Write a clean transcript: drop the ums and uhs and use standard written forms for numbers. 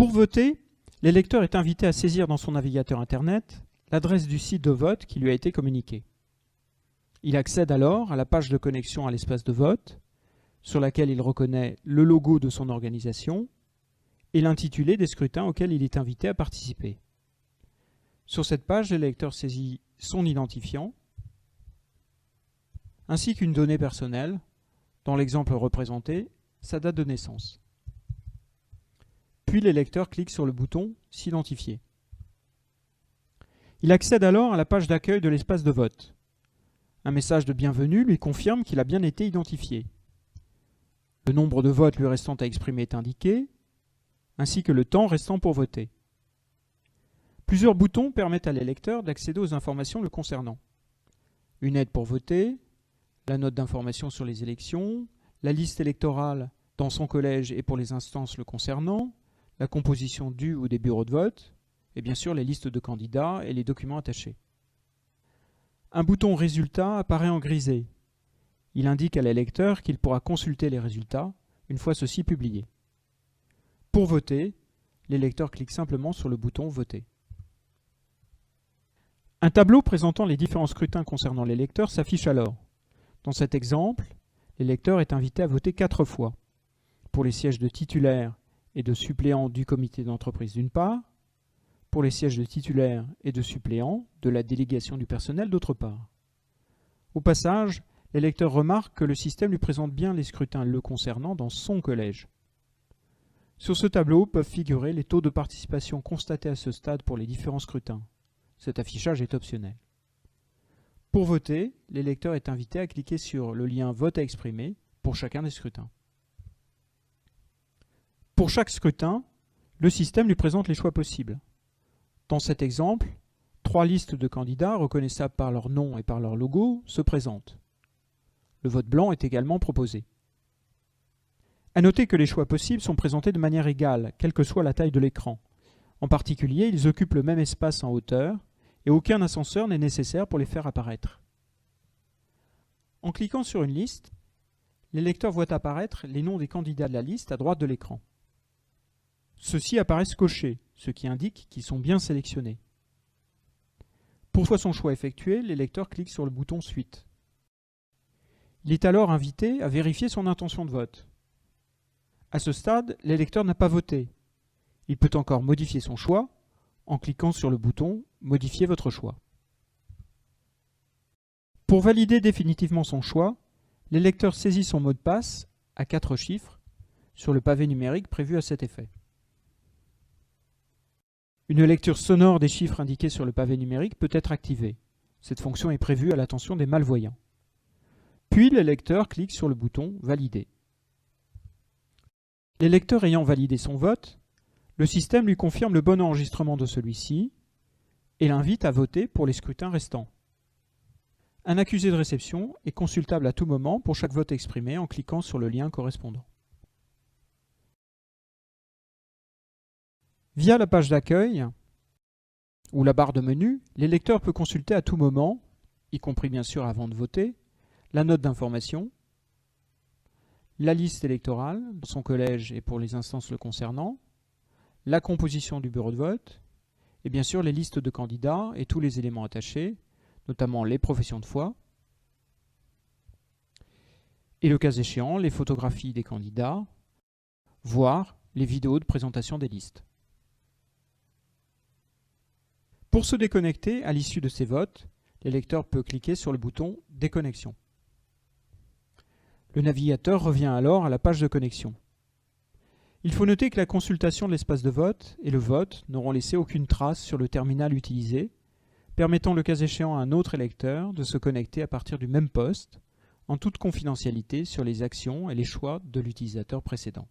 Pour voter, l'électeur est invité à saisir dans son navigateur Internet l'adresse du site de vote qui lui a été communiquée. Il accède alors à la page de connexion à l'espace de vote, sur laquelle il reconnaît le logo de son organisation et l'intitulé des scrutins auxquels il est invité à participer. Sur cette page, l'électeur saisit son identifiant, ainsi qu'une donnée personnelle, dans l'exemple représenté, sa date de naissance. Puis l'électeur clique sur le bouton « S'identifier ». Il accède alors à la page d'accueil de l'espace de vote. Un message de bienvenue lui confirme qu'il a bien été identifié. Le nombre de votes lui restant à exprimer est indiqué, ainsi que le temps restant pour voter. Plusieurs boutons permettent à l'électeur d'accéder aux informations le concernant. Une aide pour voter, la note d'information sur les élections, la liste électorale dans son collège et pour les instances le concernant, la composition du ou des bureaux de vote, et bien sûr les listes de candidats et les documents attachés. Un bouton « Résultats » apparaît en grisé. Il indique à l'électeur qu'il pourra consulter les résultats une fois ceux-ci publiés. Pour voter, l'électeur clique simplement sur le bouton « Voter ». Un tableau présentant les différents scrutins concernant l'électeur s'affiche alors. Dans cet exemple, l'électeur est invité à voter 4 fois, pour les sièges de titulaire et de suppléant du comité d'entreprise d'une part, pour les sièges de titulaire et de suppléant de la délégation du personnel d'autre part. Au passage, l'électeur remarque que le système lui présente bien les scrutins le concernant dans son collège. Sur ce tableau peuvent figurer les taux de participation constatés à ce stade pour les différents scrutins. Cet affichage est optionnel. Pour voter, l'électeur est invité à cliquer sur le lien « Vote à exprimer » pour chacun des scrutins. Pour chaque scrutin, le système lui présente les choix possibles. Dans cet exemple, 3 listes de candidats reconnaissables par leur nom et par leur logo se présentent. Le vote blanc est également proposé. À noter que les choix possibles sont présentés de manière égale, quelle que soit la taille de l'écran. En particulier, ils occupent le même espace en hauteur et aucun ascenseur n'est nécessaire pour les faire apparaître. En cliquant sur une liste, l'électeur voit apparaître les noms des candidats de la liste à droite de l'écran. Ceux-ci apparaissent cochés, ce qui indique qu'ils sont bien sélectionnés. Pour voir son choix effectué, l'électeur clique sur le bouton « Suite ». Il est alors invité à vérifier son intention de vote. À ce stade, l'électeur n'a pas voté. Il peut encore modifier son choix en cliquant sur le bouton « Modifier votre choix ». Pour valider définitivement son choix, l'électeur saisit son mot de passe à 4 chiffres sur le pavé numérique prévu à cet effet. Une lecture sonore des chiffres indiqués sur le pavé numérique peut être activée. Cette fonction est prévue à l'attention des malvoyants. Puis l'électeur clique sur le bouton « Valider ». L'électeur ayant validé son vote, le système lui confirme le bon enregistrement de celui-ci et l'invite à voter pour les scrutins restants. Un accusé de réception est consultable à tout moment pour chaque vote exprimé en cliquant sur le lien correspondant. Via la page d'accueil ou la barre de menu, l'électeur peut consulter à tout moment, y compris bien sûr avant de voter, la note d'information, la liste électorale dans son collège et pour les instances le concernant, la composition du bureau de vote, et bien sûr les listes de candidats et tous les éléments attachés, notamment les professions de foi, et le cas échéant, les photographies des candidats, voire les vidéos de présentation des listes. Pour se déconnecter à l'issue de ces votes, l'électeur peut cliquer sur le bouton « Déconnexion ». Le navigateur revient alors à la page de connexion. Il faut noter que la consultation de l'espace de vote et le vote n'auront laissé aucune trace sur le terminal utilisé, permettant le cas échéant à un autre électeur de se connecter à partir du même poste, en toute confidentialité sur les actions et les choix de l'utilisateur précédent.